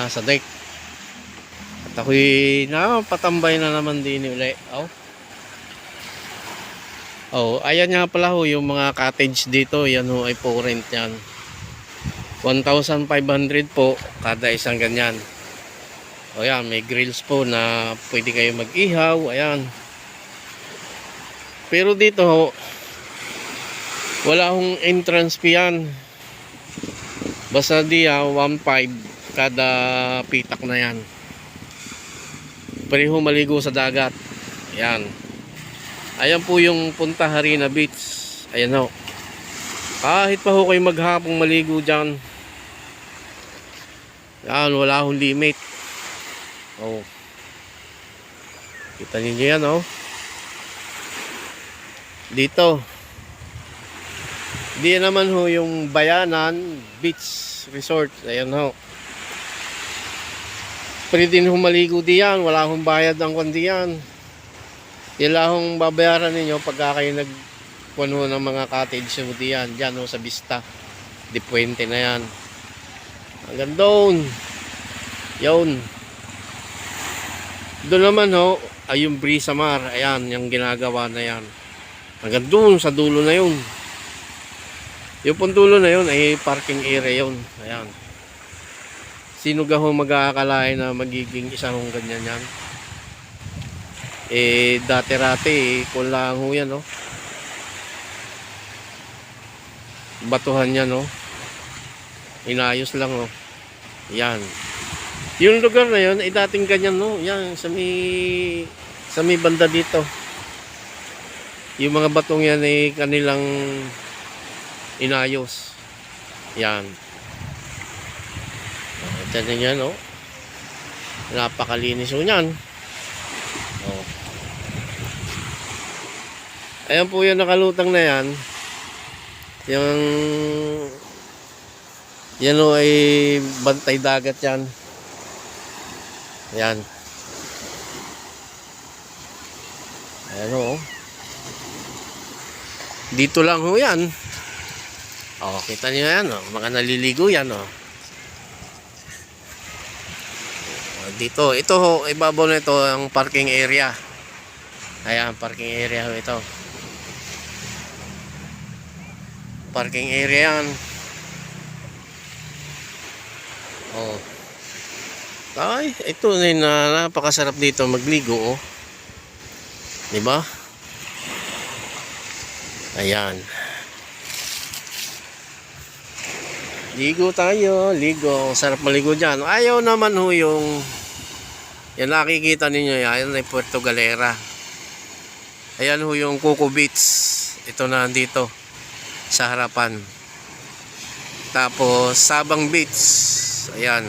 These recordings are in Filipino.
sa deck. At ako'y patambay na naman din ulit. Ayan nga pala ho yung mga cottage dito. Yan ho ay po rent yan. 1,500 po kada isang ganyan. Ayan, may grills po na pwede kayo mag-ihaw. Ayan. Pero dito ho, wala hong entrance fee yan. Basta diya 1,500 kada pitak na yan. Pareho maligo sa dagat. Ayan. Ayan po yung Punta Harina Beach. Ayan ho. Kahit pa ho kayo maghapong maligo dyan. Ayan, wala hong limit. Kita niyo yan dito. Di naman ho yung Bayanan Beach Resort. Ayan ho. Pwede din ho maligo diyan. Wala hong bayad ang kundi yan. Wala hong babayaran ninyo pagka kayo nagpuno ng mga cottage mo diyan. Diyan ho sa Vista. Di Puente na yan. Hanggang doon. Yun. Doon naman ho ay yung Brisamar. Ayan, yung ginagawa na yan. Hanggang doon sa dulo na yun. Yung puntulo na yun ay parking area yun. Ayan. Sino ga ho mag-aakalain na magiging isang ganyan yan? Dati-rati kung lang ho yan batuhan yan inayos lang yan. Yung lugar na yun ay dating ganyan yan sa may banda dito. Yung mga batong yan ay kanilang inayos. Yan. Tignan nyo yan napakalinis yan. Ayan po yung nakalutang na yan. Yan ay bantay dagat yan. Ayan. Ayan dito lang yan. Kita niyo yan mga naliligo yan dito, ito ibabaw na ito ang parking area. Ayan, parking area ito. Parking area yan. Ay, ito na napakasarap dito magligo di ba? Ayan. Ligo tayo, ligo. Sarap maligo dyan. Ayaw naman ho yung yan nakikita ninyo yan ay Puerto Galera. Ayan ho yung Coco Beach. Ito na dito sa harapan. Tapos Sabang Beach. Ayan.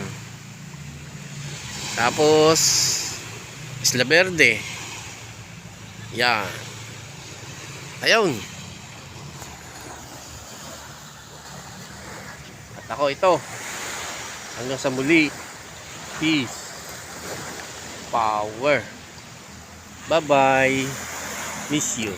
Tapos Isla Verde. Yan. Ayun. At ako ito. Hanggang sa muli. Peace. Power. Bye-bye. Miss you.